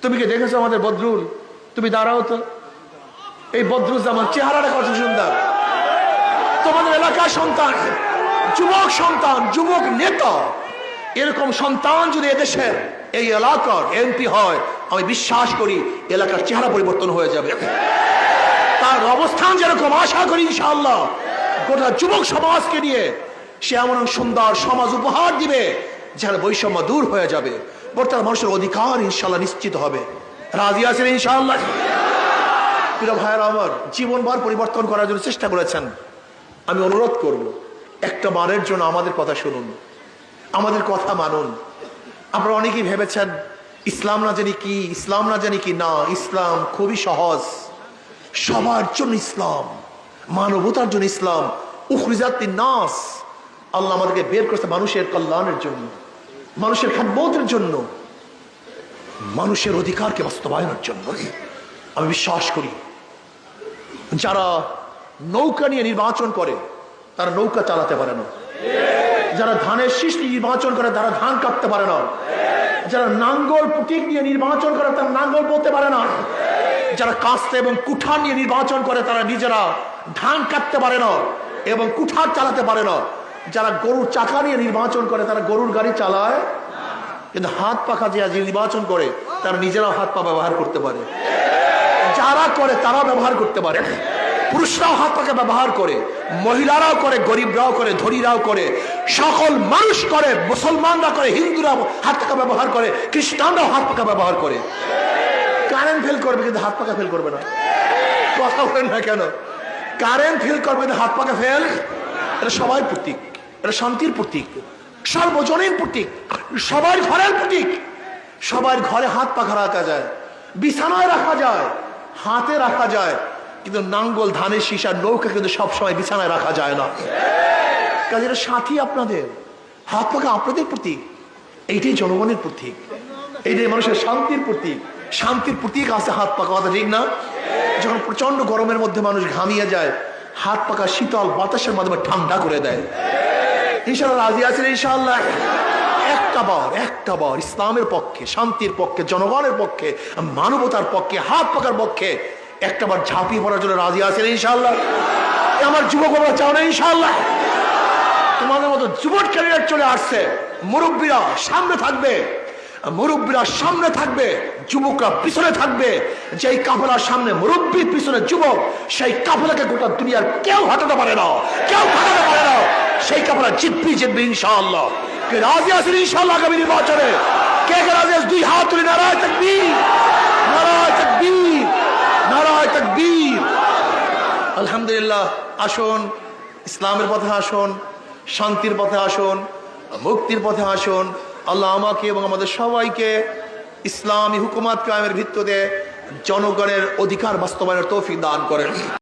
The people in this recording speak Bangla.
তুমি কি দেখেছো আমাদের বদরুল? তুমি দাঁড়াও তো, এই বদরুজ্জামান চেহারাটা কত সুন্দর। তোমাদের এলাকার সন্তান, যুবক সন্তান, যুবক নেতা, এরকম সন্তান যদি এদেশের এই এলাকার এমপি হয়, আমি বিশ্বাস করি এলাকার চেহারা পরিবর্তন হয়ে যাবে। তার অবস্থান যেরকম, আশা করি ইনশাআল্লাহ গোটা যুবক সমাজকে নিয়ে সে এমন সুন্দর সমাজ উপহার দিবে যার বৈষম্য দূর হয়ে যাবে, বর্তমান মানুষের অধিকার ইনশাআল্লাহ নিশ্চিত হবে। রাজি আছেন ইনশাআল্লাহ? প্রিয় ভাইয়েরা আমার, জীবনভর পরিবর্তন করার জন্য চেষ্টা করেছেন। আমি অনুরোধ করব, একটা বারের জন্য আমাদের কথা শুনুন, আমাদের কথা মানুন। আপনারা অনেকেই ভেবেছেন ইসলাম না জানি কি, ইসলাম না জানি কি। না, ইসলাম খুবই সহজ। সবার জন্য ইসলাম, মানবতার জন্য ইসলাম। উখরিজাতিন নাস, আল্লাহ আমাদেরকে বের করেছে মানুষের কল্যাণের জন্য, মানুষের খেদমতের জন্য, মানুষের অধিকারকে বাস্তবায়নের জন্য। আমি বিশ্বাস করি যারা নৌকা নিয়ে নির্বাচন করে তারা নৌকা চালাতে পারে না, যারা ধানের শীষ নিয়ে নির্বাচন করে তারা ধান কাটতে পারে না, যারা নাঙ্গল প্রতীক নিয়ে নির্বাচন করে তারা নাঙ্গল বলতে পারে না, যারা কাস্তে এবং কুঠার নিয়ে নির্বাচন করে তারা নিজেরা ধান কাটতে পারে না এবং কুঠার চালাতে পারে না, যারা গরুর চাকা নিয়ে নির্বাচন করে তারা গরুর গাড়ি চালায়, কিন্তু হাত পাখা যে নির্বাচন করে তারা নিজেরাও হাত পা ব্যবহার করতে পারে। যারা করে তারাও ব্যবহার করতে পারে, পুরুষরাও হাত পাকে ব্যবহার করে, মহিলারাও করে, গরিবরাও করে, ধনীরাও করে, সকল মানুষ করে, মুসলমানরা করে, হিন্দুরাও হাত পাকা ব্যবহার করে, খ্রিস্টানরাও হাত পাকা ব্যবহার করে। কারেন্ট ফেল করবে কিন্তু হাত পাকা ফেল করবে না। কথা বলেন না কেন? কারেন্ট ফেল করবে কিন্তু হাত পাকা ফেল। এটা সবার প্রতীক, এটা শান্তির প্রতীক, সর্বজনীন প্রতীক, সবার ঘরের প্রতীক। সবার ঘরে হাত পাখা রাখা যায়, বিছানায় রাখা যায়, হাতে রাখা যায়, কিন্তু নাঙ্গল, ধানের শীষা, নৌকা কিন্তু সবসময় বিছানায় রাখা যায় না। কাজে এটা সাথী আপনাদের, হাত পাখা আপনাদের প্রতীক। এইটাই জনগণের প্রতীক, এইটাই মানুষের শান্তির প্রতীক। শান্তির প্রতীক আছে হাত পাকা, কথা ঠিক না? যখন প্রচন্ড গরমের মধ্যে মানুষ ঘামিয়ে যায়, হাত পাকা শীতল বাতাসের মাধ্যমে ঠান্ডা করে দেয়। ইনশাআল্লাহ রাজি আছেন ইনশাআল্লাহ? একটা বার ইসলামের পক্ষে, শান্তির পক্ষে, জনগণের পক্ষে, মানবতার পক্ষে, হাত পাকার পক্ষে একটা বার ঝাঁপিয়ে পড়ার জন্য রাজি আছেন ইনশাআল্লাহ? আমার যুবক বাবা চাও না ইনশাআল্লাহ? তোমাদের মতো যুবক ক্যারিয়ার চলে আসছে, মুরব্বীরা সামনে থাকবে, মুরব্বীরা সামনে থাকবে, যুবকরা পিছনে থাকবে। যেই কাফেলার সামনে মুরব্বী, পিছনে যুবক, সেই কাফেলাকে গোটা দুনিয়ার কেউ হাঁটাতে পারে না, কেউ হাঁটাতে পারে না। সেই কাফেলা জিতবে ইনশাআল্লাহ। কে রাজি আছেন ইনশাআল্লাহ আগামী নির্বাচনে? কে কে রাজি আছে? দুই হাত তুলে নারায়ে তাকবীর, নারায়ে তাকবীর, নারায়ে তাকবীর। আলহামদুলিল্লাহ। আসুন, ইসলামের পথে আসুন, শান্তির পথে আসুন, মুক্তির পথে আসুন। আল্লাহ আমাকে এবং আমাদের সবাইকে ইসলামী হুকুমাত কায়েমের ভিত্তিতে জনগণের অধিকার বাস্তবায়নের তৌফিক দান করেন।